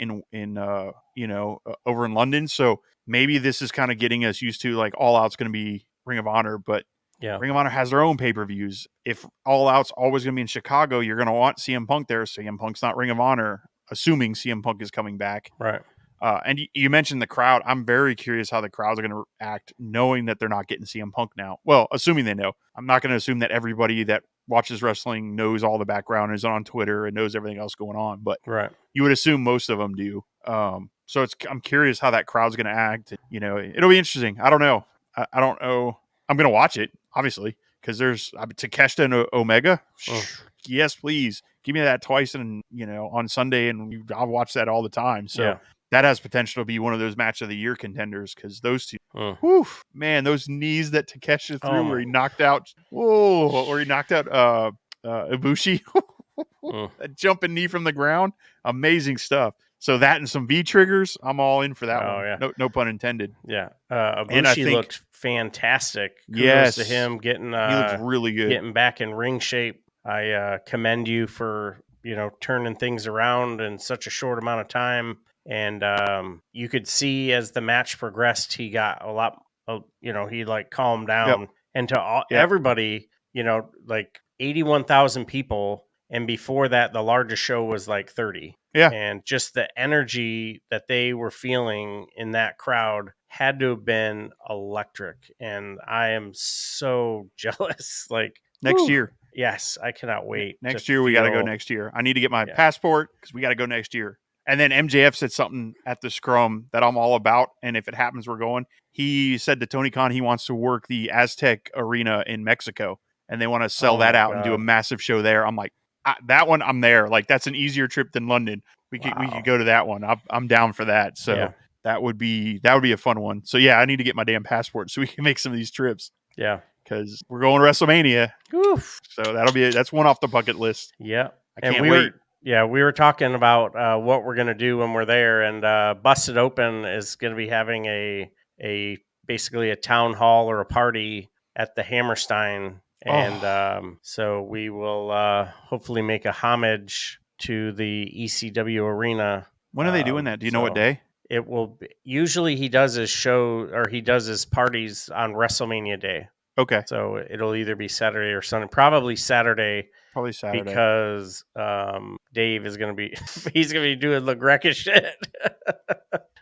over in London. So maybe this is kind of getting us used to All Out's going to be Ring of Honor, but Ring of Honor has their own pay-per-views. If All Out's always going to be in Chicago, you're going to want CM Punk there. CM Punk's not Ring of Honor, assuming CM Punk is coming back. Right. And you mentioned the crowd. I'm very curious how the crowds are going to act knowing that they're not getting CM Punk now. Well, assuming they know. I'm not going to assume that everybody that watches wrestling knows all the background, is on Twitter, and knows everything else going on. But you would assume most of them do. So I'm curious how that crowd's going to act. It'll be interesting. I don't know. I don't know. I'm going to watch it, obviously, because there's Takeshita and Omega. Yes, please. Give me that twice and on Sunday, and I'll watch that all the time. So that has potential to be one of those match of the year contenders because those two, man, those knees that Takeshita threw where he knocked out, Ibushi, that jumping knee from the ground, amazing stuff. So that and some V triggers, I'm all in for that one. Yeah. No pun intended. Yeah, Ibushi looked fantastic. Kudos to him getting he looks really good, getting back in ring shape. I commend you for turning things around in such a short amount of time. And you could see as the match progressed, he got a lot. He calmed down, and to everybody, 81,000 people, and before that, the largest show was 30. Yeah, and just the energy that they were feeling in that crowd had to have been electric. And I am so jealous. Next year. Yes, I cannot wait. Next year, we got to go next year. I need to get my passport because we got to go next year. And then MJF said something at the scrum that I'm all about. And if it happens, we're going. He said to Tony Khan he wants to work the Aztec Arena in Mexico. And they want to sell that out and do a massive show there. I'm like, that one I'm there. Like that's an easier trip than London. We could go to that one. I'm down for that. So Yeah. that would be a fun one. So yeah, I need to get my damn passport so we can make some of these trips Yeah. because we're going to WrestleMania. Oof. So that's one off the bucket list. Yeah. I can't wait. We were talking about what we're gonna do when we're there, and Busted Open is gonna be having a basically a town hall or a party at the Hammerstein, and so we will hopefully make a homage to the ECW arena. When are they doing that? Do you know what day? It will be, usually he does his show or he does his parties on WrestleMania Day. Okay. So it'll either be Saturday or Sunday. Probably Saturday. Probably Saturday. Because Dave is going to be he's going to be doing the Greca shit.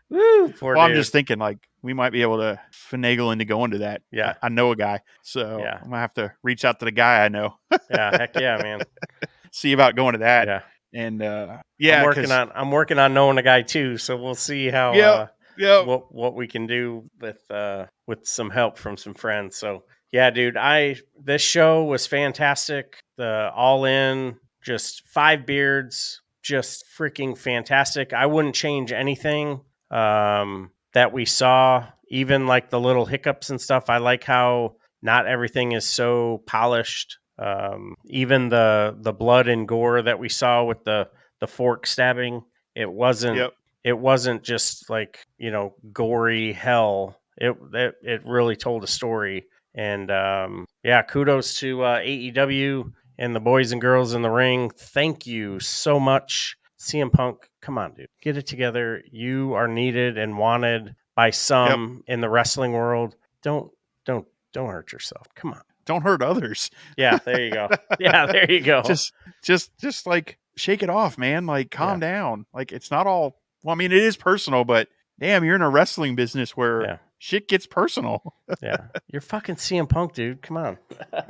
Woo, poor well, dude. I'm just thinking like we might be able to finagle into going to that. Yeah. I know a guy, so Yeah. I'm gonna have to reach out to the guy I know. Yeah, heck yeah, man. See about going to that. Yeah. And I'm working on knowing a guy too, so we'll see how what we can do with some help from some friends. So yeah, dude, this show was fantastic. The All In, just 5 beards, just freaking fantastic. I wouldn't change anything that we saw, even like the little hiccups and stuff. I like how not everything is so polished. Even the blood and gore that we saw with the fork stabbing, it wasn't just like, gory hell. It really told a story. And kudos to AEW and the boys and girls in the ring. Thank you so much, CM Punk. Come on, dude, get it together. You are needed and wanted by some in the wrestling world. Don't hurt yourself. Come on. Don't hurt others. Yeah, there you go. Yeah, there you go. just like shake it off, man. Like calm down. Like it's not all. Well, I mean, it is personal, but damn, you're in a wrestling business where shit gets personal. Yeah, you're fucking CM Punk, dude. Come on.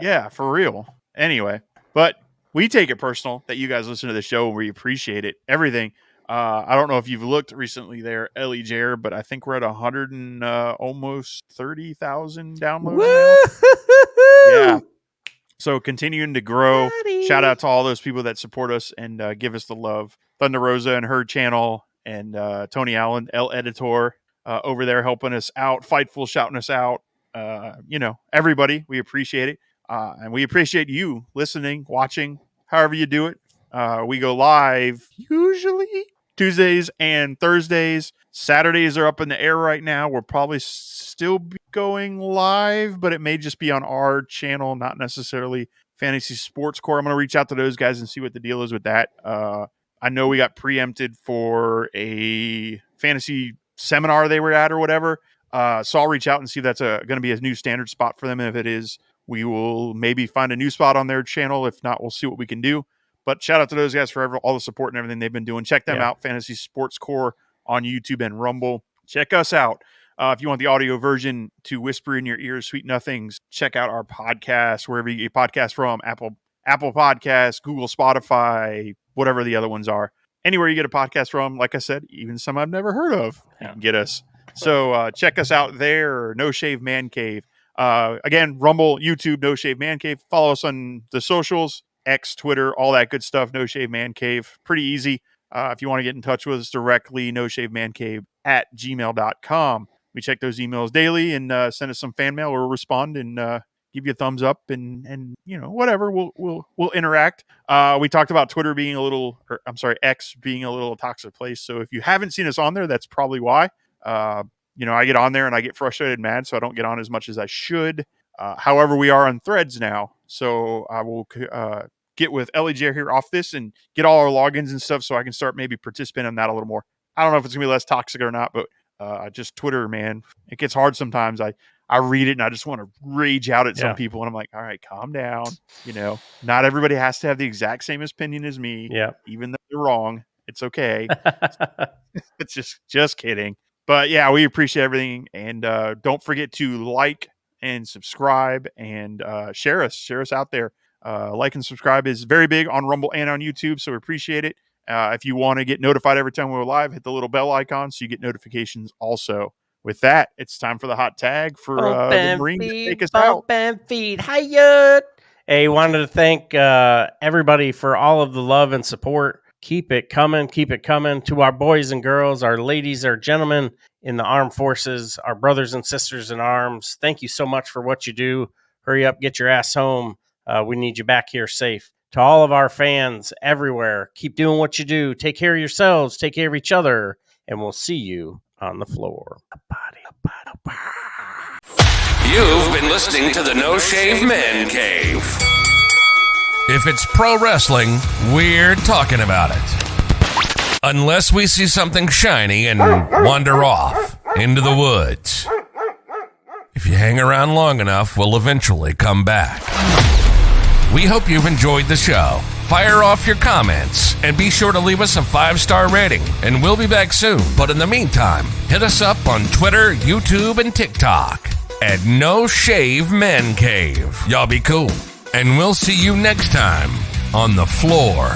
Yeah, for real. Anyway, but we take it personal that you guys listen to the show and we appreciate it. Everything. I don't know if you've looked recently there, Ellie Jair, but I think we're at 100 and almost 30,000 downloads now. Yeah. So continuing to grow. Shout out to all those people that support us and give us the love. Thunder Rosa and her channel, and Tony Allen, El Editor, over there helping us out. Fightful shouting us out. Everybody, we appreciate it. And we appreciate you listening, watching, however you do it. We go live usually Tuesdays and Thursdays. Saturdays are up in the air right now. We'll probably still be going live, but it may just be on our channel, not necessarily Fantasy Sports Core. I'm going to reach out to those guys and see what the deal is with that. I know we got preempted for a fantasy seminar they were at or whatever. So I'll reach out and see if that's going to be a new standard spot for them. And if it is, we will maybe find a new spot on their channel. If not, we'll see what we can do. But shout out to those guys for all the support and everything they've been doing. Check them out, Fantasy Sports Core on YouTube and Rumble. Check us out. If you want the audio version to whisper in your ears, sweet nothings, check out our podcast, wherever you get podcasts from, Apple Podcasts, Google, Spotify, whatever the other ones are. Anywhere you get a podcast from, like I said, even some I've never heard of, you can get us. So check us out there, No Shave Man Cave. Again, Rumble, YouTube, No Shave Man Cave. Follow us on the socials, X, Twitter, all that good stuff, No Shave Man Cave. Pretty easy. If you want to get in touch with us directly, noshavemancave@gmail.com. We check those emails daily and send us some fan mail or respond and give you a thumbs up and whatever. We'll interact. We talked about Twitter being X being a little toxic place. So if you haven't seen us on there, that's probably why. I get on there and I get frustrated and mad, so I don't get on as much as I should. However, we are on Threads now, so I will get with Ellie J here off this and get all our logins and stuff so I can start maybe participating on that a little more. I don't know if it's going to be less toxic or not, but just Twitter, man, it gets hard sometimes. I read it and I just want to rage out at some people, and I'm like, all right, calm down. Not everybody has to have the exact same opinion as me. Yeah. Even though they're wrong, it's okay. It's just kidding. But yeah, we appreciate everything. And don't forget to like and subscribe and share us out there. Like and subscribe is very big on Rumble and on YouTube, so we appreciate it. If you want to get notified every time we're live, hit the little bell icon so you get notifications also. With that, it's time for the hot tag for the Marine to take us out. Bump and feed. Hiya! Hey, wanted to thank everybody for all of the love and support. Keep it coming. Keep it coming to our boys and girls, our ladies, our gentlemen in the armed forces, our brothers and sisters in arms. Thank you so much for what you do. Hurry up, get your ass home. We need you back here safe. To all of our fans everywhere, keep doing what you do. Take care of yourselves. Take care of each other. And we'll see you on the floor. You've been listening to the No Shave Men Cave. If it's pro wrestling, we're talking about it. Unless we see something shiny and wander off into the woods. If you hang around long enough, we'll eventually come back. We hope you've enjoyed the show. Fire off your comments and be sure to leave us a 5-star rating, and we'll be back soon. But in the meantime, hit us up on Twitter, YouTube, and TikTok at No Shave Men Cave. Y'all be cool. And we'll see you next time on the floor.